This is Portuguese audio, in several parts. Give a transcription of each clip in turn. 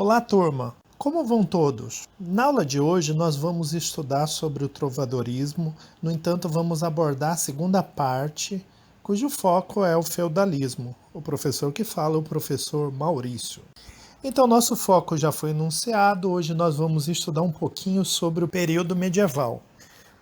Olá, turma! Como vão todos? Na aula de hoje nós vamos estudar sobre o trovadorismo, no entanto vamos abordar a segunda parte, cujo foco é o feudalismo. O professor que fala é o professor Maurício. Então nosso foco já foi enunciado, hoje nós vamos estudar um pouquinho sobre o período medieval.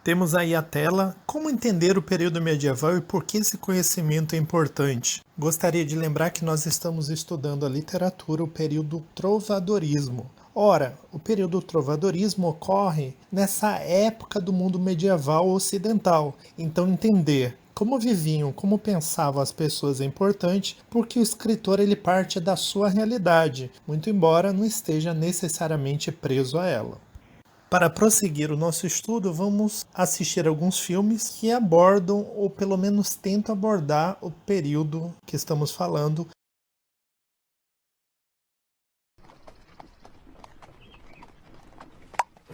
Temos aí a tela, como entender o período medieval e por que esse conhecimento é importante. Gostaria de lembrar que nós estamos estudando a literatura, o período trovadorismo. Ora, o período trovadorismo ocorre nessa época do mundo medieval ocidental. Então entender como viviam, como pensavam as pessoas é importante, porque o escritor ele parte da sua realidade, muito embora não esteja necessariamente preso a ela. Para prosseguir o nosso estudo, vamos assistir alguns filmes que abordam, ou pelo menos tentam abordar, o período que estamos falando.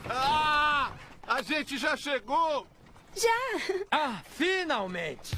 Ah! A gente já chegou! Já! Ah, finalmente!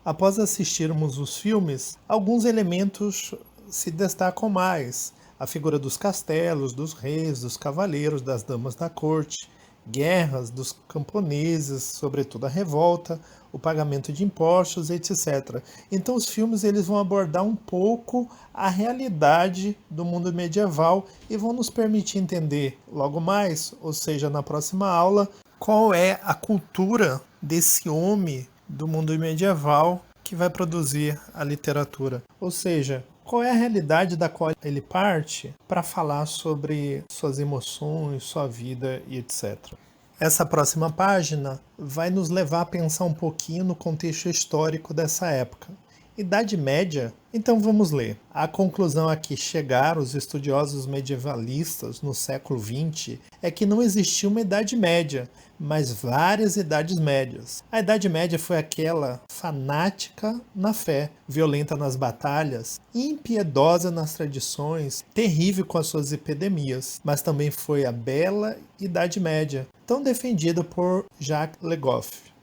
Após assistirmos os filmes, alguns elementos se destacam mais. A figura dos castelos, dos reis, dos cavaleiros, das damas da corte, guerras dos camponeses, sobretudo a revolta, o pagamento de impostos, etc. Então os filmes eles vão abordar um pouco a realidade do mundo medieval e vão nos permitir entender logo mais, ou seja, na próxima aula, qual é a cultura desse homem do mundo medieval que vai produzir a literatura. Ou seja, qual é a realidade da qual ele parte para falar sobre suas emoções, sua vida e etc. Essa próxima página vai nos levar a pensar um pouquinho no contexto histórico dessa época. Idade Média? Então vamos ler. A conclusão a que chegaram os estudiosos medievalistas no século XX é que não existiu uma Idade Média, mas várias Idades Médias. A Idade Média foi aquela fanática na fé, violenta nas batalhas, impiedosa nas tradições, terrível com as suas epidemias, mas também foi a bela Idade Média, tão defendida por Jacques Le Goff.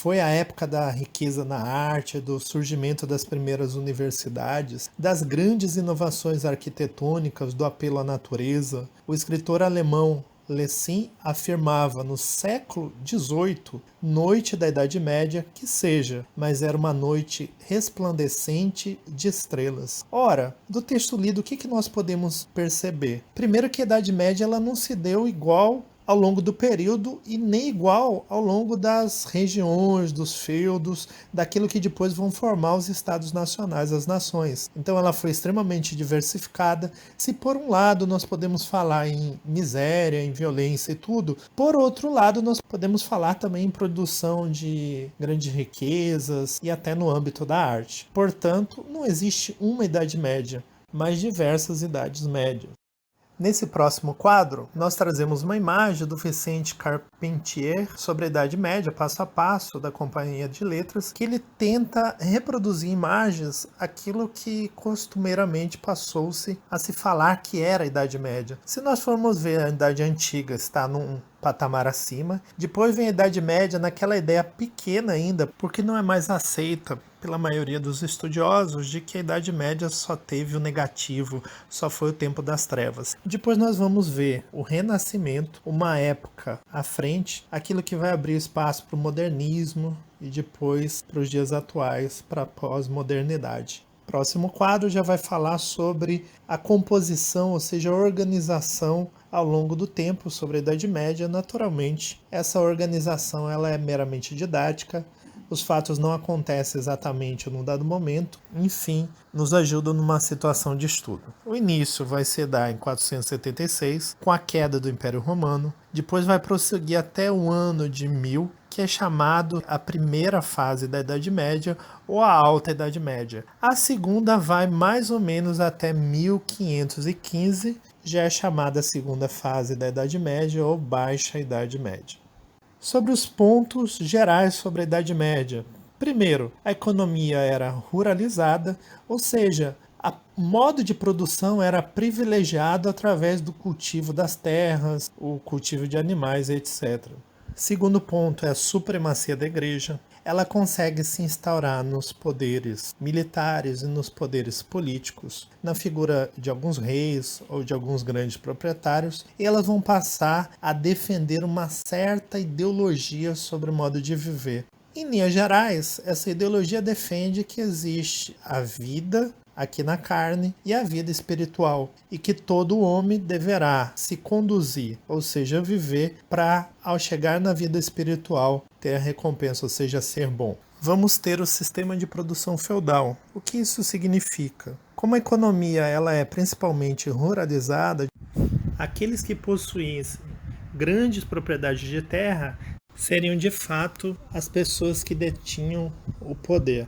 Foi a época da riqueza na arte, do surgimento das primeiras universidades, das grandes inovações arquitetônicas, do apelo à natureza. O escritor alemão Lessing afirmava no século XVIII, noite da Idade Média, que seja, mas era uma noite resplandecente de estrelas. Ora, do texto lido, o que nós podemos perceber? Primeiro que a Idade Média ela não se deu igual ao longo do período e nem igual ao longo das regiões, dos feudos, daquilo que depois vão formar os estados nacionais, as nações. Então ela foi extremamente diversificada. Se por um lado nós podemos falar em miséria, em violência e tudo, por outro lado nós podemos falar também em produção de grandes riquezas e até no âmbito da arte. Portanto, não existe uma Idade Média, mas diversas Idades Médias. Nesse próximo quadro, nós trazemos uma imagem do Vicente Carpentier sobre a Idade Média, passo a passo, da Companhia de Letras, que ele tenta reproduzir imagens aquilo que costumeiramente passou-se a se falar que era a Idade Média. Se nós formos ver a Idade Antiga, está num patamar acima. Depois vem a Idade Média naquela ideia pequena ainda, porque não é mais aceita pela maioria dos estudiosos de que a Idade Média só teve o negativo, só foi o tempo das trevas. Depois nós vamos ver o Renascimento, uma época à frente, aquilo que vai abrir espaço para o modernismo e depois para os dias atuais, para a pós-modernidade. Próximo quadro já vai falar sobre a composição, ou seja, a organização ao longo do tempo sobre a Idade Média. Naturalmente, essa organização ela é meramente didática, os fatos não acontecem exatamente num dado momento, enfim, nos ajudam numa situação de estudo. O início vai se dar em 476, com a queda do Império Romano, depois vai prosseguir até o ano de 1000, que é chamado a primeira fase da Idade Média ou a Alta Idade Média. A segunda vai mais ou menos até 1515 já é chamada segunda fase da Idade Média ou Baixa Idade Média. Sobre os pontos gerais sobre a Idade Média. Primeiro, a economia era ruralizada, ou seja, o modo de produção era privilegiado através do cultivo das terras, o cultivo de animais, etc. Segundo ponto é a supremacia da igreja. Ela consegue se instaurar nos poderes militares e nos poderes políticos, na figura de alguns reis ou de alguns grandes proprietários, e elas vão passar a defender uma certa ideologia sobre o modo de viver. Em linhas gerais, essa ideologia defende que existe a vida aqui na carne e a vida espiritual, e que todo homem deverá se conduzir, ou seja, viver para, ao chegar na vida espiritual, ter a recompensa, ou seja, ser bom. Vamos ter o sistema de produção feudal. O que isso significa? Como a economia ela é principalmente ruralizada, aqueles que possuíssem grandes propriedades de terra seriam de fato as pessoas que detinham o poder.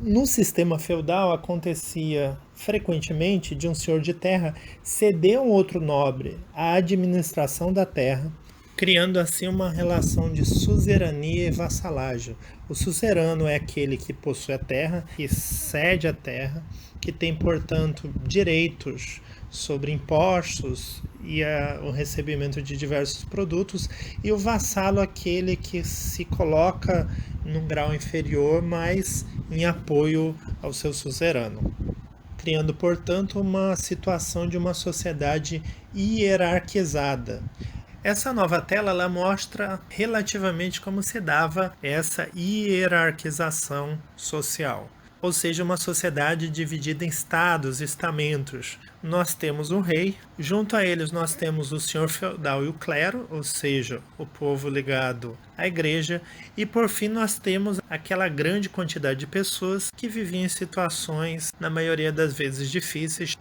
No sistema feudal acontecia frequentemente de um senhor de terra ceder a um outro nobre a administração da terra, criando assim uma relação de suzerania e vassalagem. O suzerano é aquele que possui a terra, que cede a terra, que tem, portanto, direitos sobre impostos e o recebimento de diversos produtos, e o vassalo aquele que se coloca num grau inferior, mas em apoio ao seu suzerano, criando, portanto, uma situação de uma sociedade hierarquizada. Essa nova tela ela mostra relativamente como se dava essa hierarquização social. Ou seja, uma sociedade dividida em estados, estamentos. Nós temos o rei, junto a eles nós temos o senhor feudal e o clero, ou seja, o povo ligado à igreja, e por fim nós temos aquela grande quantidade de pessoas que viviam em situações, na maioria das vezes, difíceis.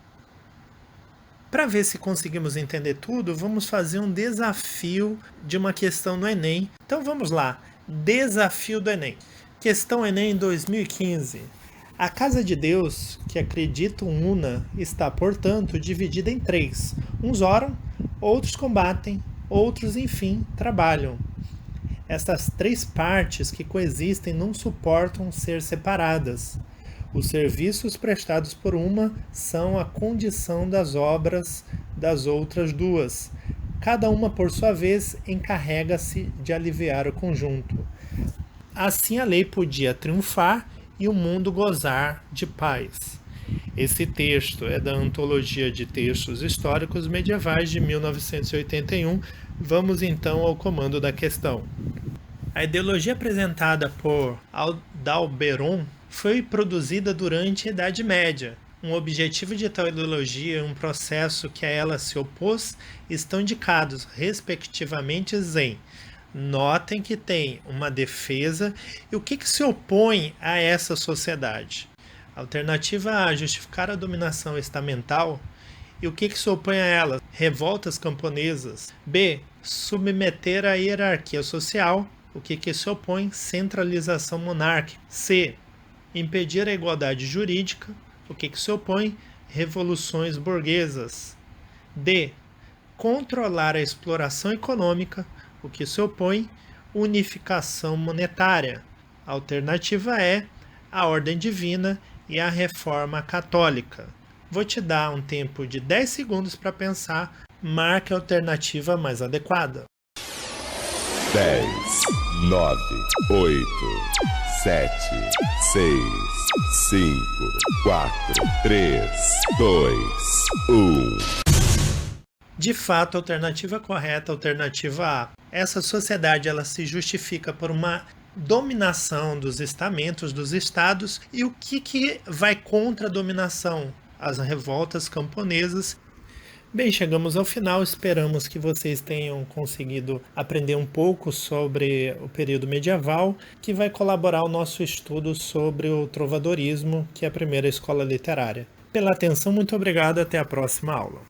Para ver se conseguimos entender tudo, vamos fazer um desafio de uma questão no Enem. Então vamos lá, desafio do Enem. Questão Enem 2015. A casa de Deus, que acredita una, está, portanto, dividida em três. Uns oram, outros combatem, outros, enfim, trabalham. Estas três partes que coexistem não suportam ser separadas. Os serviços prestados por uma são a condição das obras das outras duas. Cada uma, por sua vez, encarrega-se de aliviar o conjunto. Assim a lei podia triunfar e o mundo gozar de paz. Esse texto é da Antologia de Textos Históricos Medievais de 1981. Vamos então ao comando da questão. A ideologia apresentada por Adalberon foi produzida durante a Idade Média. Um objetivo de tal ideologia e um processo que a ela se opôs estão indicados, respectivamente, em: notem que tem uma defesa e o que se opõe a essa sociedade. Alternativa A, justificar a dominação estamental. E o que se opõe a ela? Revoltas camponesas. B, submeter a hierarquia social. O que se opõe? Centralização monárquica. C, impedir a igualdade jurídica. O que se opõe? Revoluções burguesas. D, controlar a exploração econômica. O que se opõe? Unificação monetária. A alternativa é a ordem divina e a reforma católica. Vou te dar um tempo de 10 segundos para pensar. Marque a alternativa mais adequada. 10, 9, 8, 7, 6, 5, 4, 3, 2, 1. De fato, a alternativa correta, a alternativa A. Essa sociedade ela se justifica por uma dominação dos estamentos, dos estados. E o que vai contra a dominação? As revoltas camponesas. Bem, chegamos ao final. Esperamos que vocês tenham conseguido aprender um pouco sobre o período medieval, que vai colaborar ao nosso estudo sobre o trovadorismo, que é a primeira escola literária. Pela atenção, muito obrigado. Até a próxima aula.